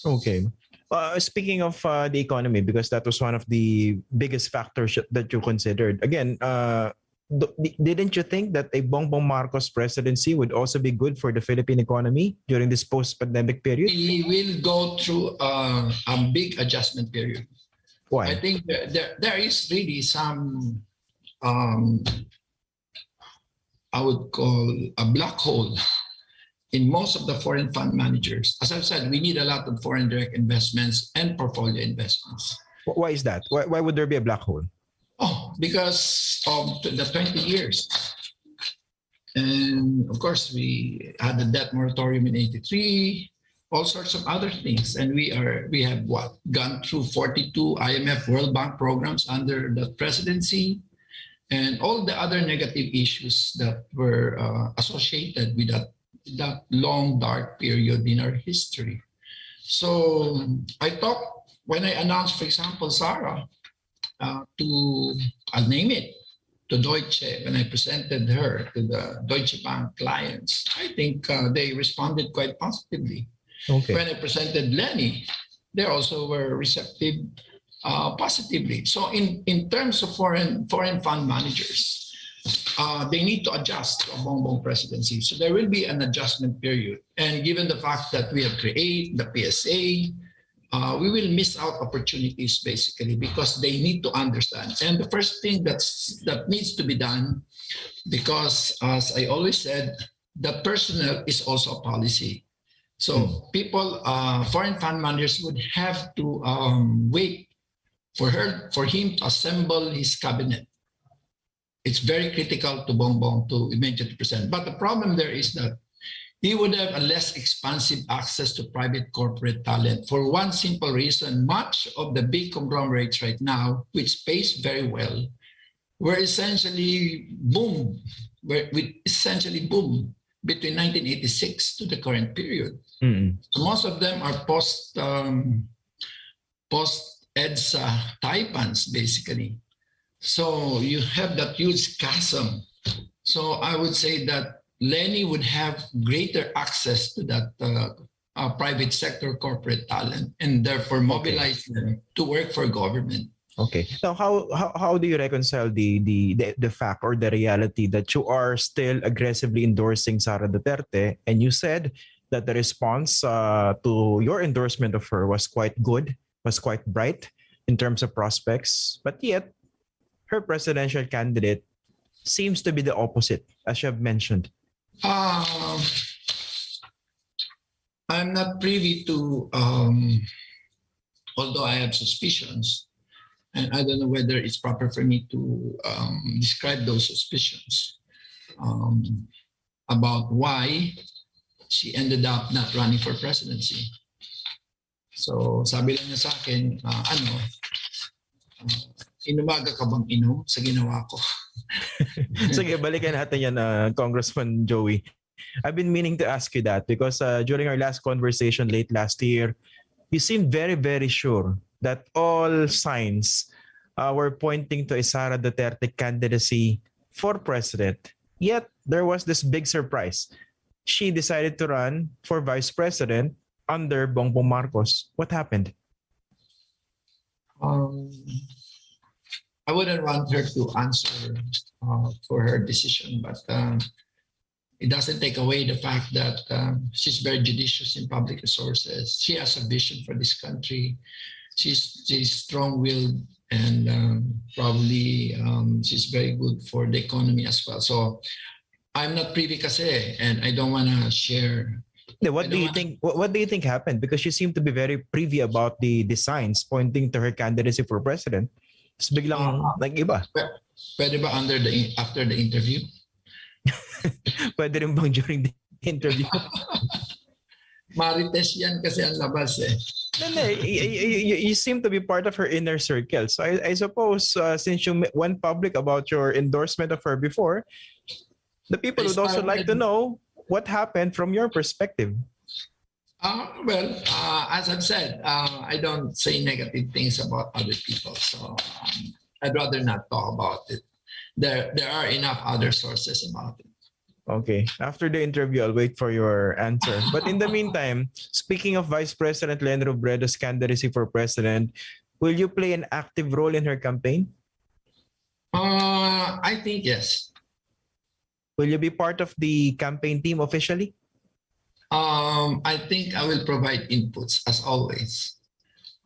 Okay. Speaking of the economy, because that was one of the biggest factors that you considered. Again, didn't you think that a Bongbong Marcos presidency would also be good for the Philippine economy during this post-pandemic period? We will go through a big adjustment period. I Why? think there is really some, um, I would call a black hole in most of the foreign fund managers. As I've said, we need a lot of foreign direct investments and portfolio investments. Why is that? Why would there be a black hole? Oh, because of the 20 years. And of course, we had the debt moratorium in 83, all sorts of other things. And we have gone through 42 IMF World Bank programs under the presidency and all the other negative issues that were associated with that long dark period in our history. So I thought when I announced, for example, Sarah, I'll name it, to Deutsche, when I presented her to the Deutsche Bank clients, I think they responded quite positively. Okay. When I presented Leni, they also were receptive positively. So in terms of foreign fund managers, they need to adjust to a Bongbong presidency. So there will be an adjustment period. And given the fact that we have created the PSA, we will miss out opportunities basically because they need to understand. And the first thing that needs to be done, because as I always said, the personnel is also a policy. So people, foreign fund managers would have to wait for him to assemble his cabinet. It's very critical to Bongbong to immediately present. But the problem there is that he would have a less expansive access to private corporate talent for one simple reason. Much of the big conglomerates right now, which pays very well, were essentially boom between 1986 to the current period. Mm-hmm. So most of them are post EDSA Taipans, basically. So you have that huge chasm. So I would say that Leni would have greater access to that private sector corporate talent and therefore mobilize them to work for government. Okay. Now, how do you reconcile the fact or the reality that you are still aggressively endorsing Sara Duterte, and you said that the response to your endorsement of her was quite good, was quite bright in terms of prospects, but yet her presidential candidate seems to be the opposite, as you have mentioned? I'm not privy to, although I have suspicions, and I don't know whether it's proper for me to describe those suspicions about why she ended up not running for presidency. So sabi lang niya sa akin, inumaga ka bang inom sa ginawa ko? Sige, balikan natin yan, Congressman Joey. I've been meaning to ask you that because during our last conversation late last year, you seemed very, very sure that all signs were pointing to a Sara Duterte candidacy for president. Yet, there was this big surprise. She decided to run for vice president under Bongbong Marcos. What happened? I wouldn't want her to answer for her decision, but it doesn't take away the fact that she's very judicious in public resources. She has a vision for this country. She's strong-willed, and probably she's very good for the economy as well. So I'm not privy kasi, and I don't want to share. What do you think? What do you think happened? Because she seemed to be very privy about the signs pointing to her candidacy for president. Tapos biglang nag-iba. Pwede ba after the interview? Pwede rin bang during the interview? Marites yan kasi ang labas eh. No, you seem to be part of her inner circle. So I suppose since you went public about your endorsement of her before, the people would also like to know what happened from your perspective. As I've said, I don't say negative things about other people. So I'd rather not talk about it. There are enough other sources about it. Okay. After the interview, I'll wait for your answer. But in the meantime, speaking of Vice President Leni Robredo's candidacy for president, will you play an active role in her campaign? I think yes. Will you be part of the campaign team officially? I think I will provide inputs as always.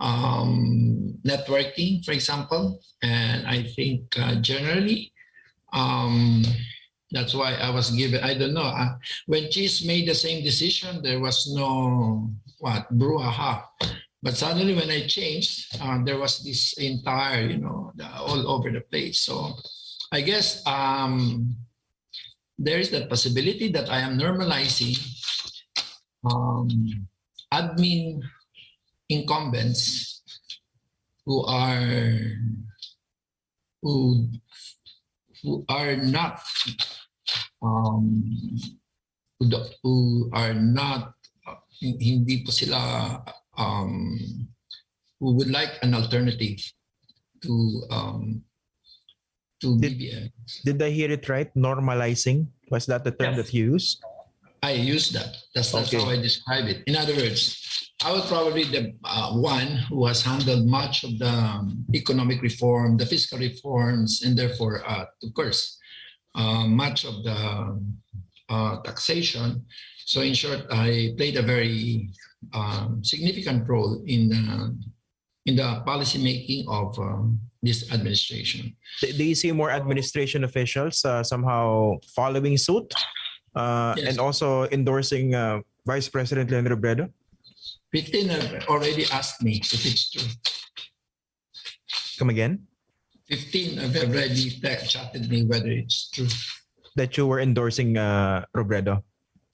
Networking, for example, and I think generally, that's why I was given. I don't know. When Cheese made the same decision, there was no brouhaha. But suddenly, when I changed, there was this entire, all over the place. So I guess there is that possibility that I am normalizing admin incumbents who are not hindi po sila who would like an alternative to BBM. Did I hear it right? Normalizing? Was that the term Yes. that you used? I use that. That's Okay. how I describe it. In other words, I was probably the one who has handled much of the economic reform, the fiscal reforms, and therefore, of course, much of the taxation. So in short, I played a very significant role in the policy making of this administration. Do you see more administration officials somehow following suit Yes. and also endorsing Vice President Leni Robredo? 15 have already asked me if it's true. Come again? 15 have already chatted me whether it's true. That you were endorsing Robredo.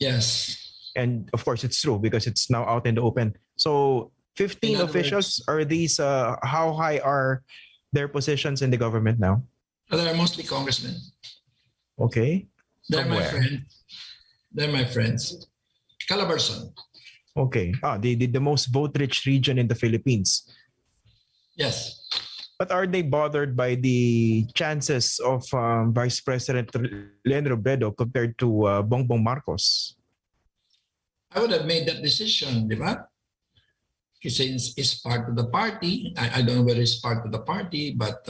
Yes. And of course, it's true because it's now out in the open. So 15 In other officials, are these, how high are their positions in the government now? They're mostly congressmen. Okay. They're From my where? friends. They're my friends. Calabarzon. Okay. The most vote-rich region in the Philippines. Yes. But are they bothered by the chances of Vice President Leni Robredo compared to Bongbong Marcos? I would have made that decision, di ba? Since it's part of the party. I don't know whether it's part of the party, but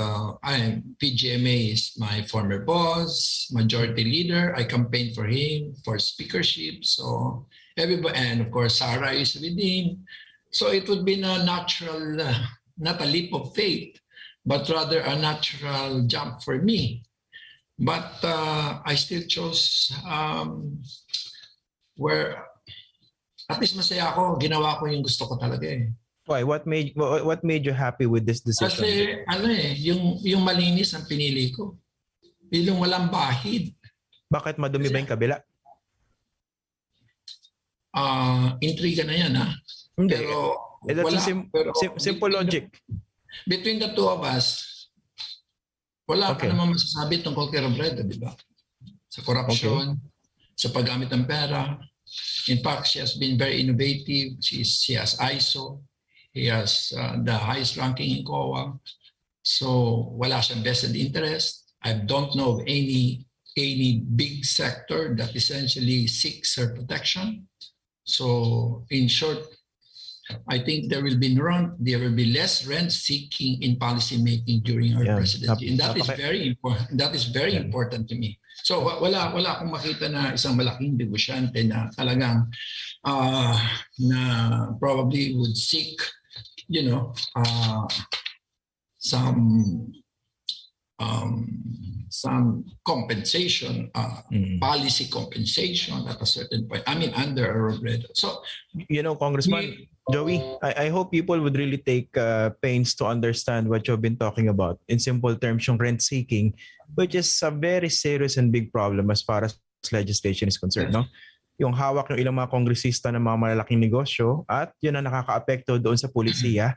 PGMA is my former boss, majority leader. I campaigned for him for speakership. So everybody, and of course, Sarah is with him. So it would be a natural, not a leap of faith, but rather a natural jump for me. But I still chose where at least masaya ako, ginawa ko yung gusto ko talaga eh. Why? What made you happy with this decision? Kasi yung malinis ang pinili ko. Yung walang bahid. Bakit madumi ba yung kabila? Intriga na yan ha. Hindi. Pero That's simple logic. Between the two of us, wala ka naman masasabi tungkol kay Robredo, di ba? Sa corruption, sa paggamit ng pera. In fact, she has been very innovative. She has ISO. He has the highest ranking in COA. So wala siyang vested interest. I don't know of any big sector that essentially seeks her protection. So in short, I think there will be less rent seeking in policy making during our presidency. And that is very important. That is very important to me. So wala akong makita na isang malaking negosyante na talagang na probably would seek, some compensation, policy compensation at a certain point. I mean, under Robredo. So, Congressman Joey, I hope people would really take pains to understand what you've been talking about. In simple terms, yung rent seeking, which is a very serious and big problem as far as legislation is concerned. No? Yung hawak ng ilang mga kongresista ng mga malalaking negosyo at yun ang nakakaapekto doon sa pulisiya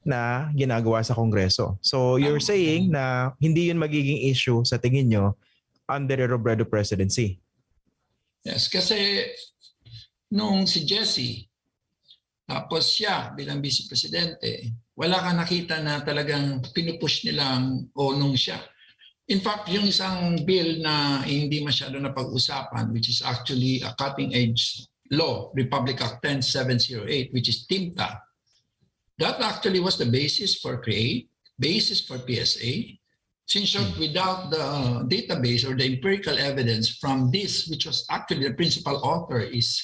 na ginagawa sa Kongreso. So you're saying na hindi yun magiging issue sa tingin nyo under the Robredo presidency? Yes, kasi nung si Jessie, tapos siya bilang vice presidente, wala ka nakita na talagang pinupush nilang nung siya. In fact, yung isang bill na hindi masyado napag-usapan, which is actually a cutting-edge law, Republic Act 10708, which is TIMTA, that actually was the basis for CREATE, basis for PSA. So in short, without the database or the empirical evidence from this, which was actually the principal author is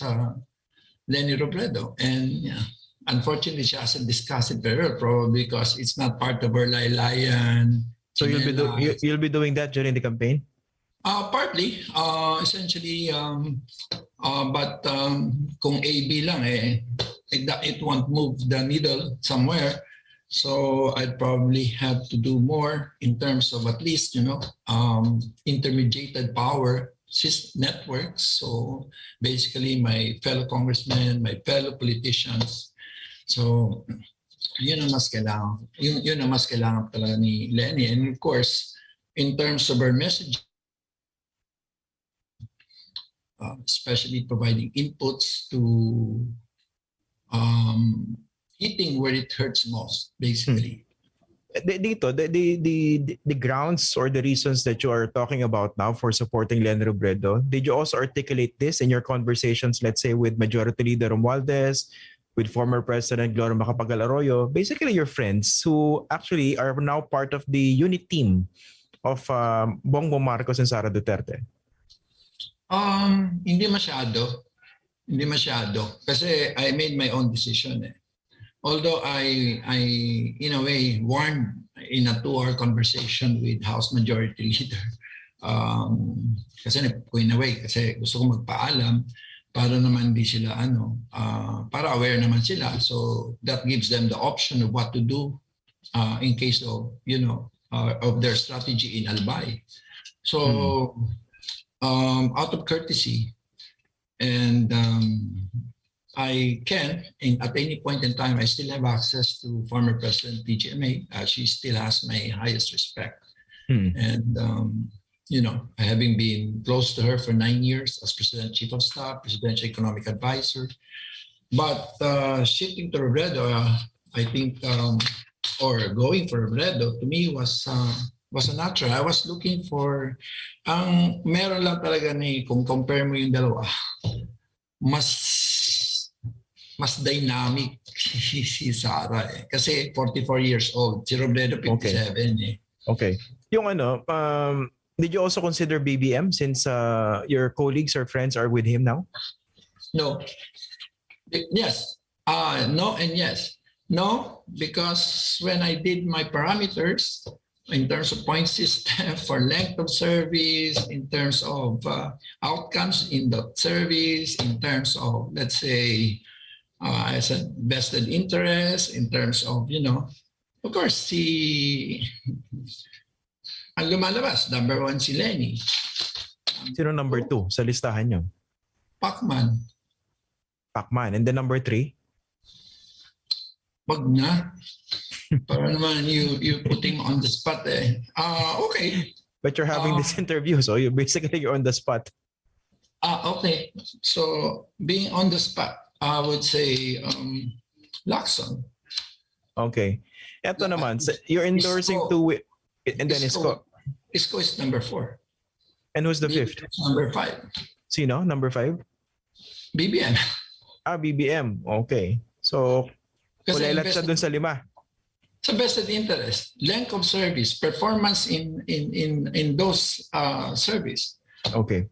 Leni Robredo. And yeah, unfortunately, she hasn't discussed it very well, probably because it's not part of her laylayan. So you'll be doing that during the campaign? Partly, essentially, but kung AB lang it won't move the needle somewhere. So I'd probably have to do more in terms of at least, intermediated power networks. So basically my fellow congressmen, my fellow politicians. So yun ang mas kailangan. Yun ang mas kailangan talaga ni Leni. And of course, in terms of her message, especially providing inputs to hitting where it hurts most, basically. Dito, the grounds or the reasons that you are talking about now for supporting Leni Robredo, did you also articulate this in your conversations, let's say, with Majority Leader Romualdez, with former President Gloria Macapagal-Arroyo, basically your friends who actually are now part of the unit team of Bongbong Marcos and Sara Duterte? Hindi masyado. Hindi masyado. Kasi I made my own decision. Although I in a way warned in a 2-hour conversation with House Majority Leader. Kasi in a way, kasi gusto ko magpaalam para naman di sila para aware naman sila. So that gives them the option of what to do in case of, of their strategy in Albay. So out of courtesy, and I can, at any point in time, I still have access to former President PGMA. She still has my highest respect. And, having been close to her for 9 years as President Chief of Staff, Presidential Economic Advisor. But shifting to Robredo, I think, or going for Robredo, to me was a natural. I was looking for, meron lang talaga kung compare mo yung dalawa, mas dynamic si Sara Kasi 44 years old, si Robredo 57 Okay. Yung did you also consider BBM since your colleagues or friends are with him now? No. Yes. No and yes. No, because when I did my parameters in terms of point system for length of service, in terms of outcomes in the service, in terms of, let's say, I said vested interest, in terms of, of course, ang lumalabas, number 1 si Leni. Sino number 2 sa listahan nyo? Pacman. And then number 3? Wag na. Para naman you putting on the spot Okay. But you're having this interview, so you're on the spot. Okay. So being on the spot, I would say Lacson. Okay. Eto naman, you're endorsing and then Isko. Isko is number 4. And who's the 5th? Number 5. Sino? Number 5? BBM. BBM. Okay. So, kulelat siya dun sa 5. Sa vested interest, length of service, performance in those service. Okay.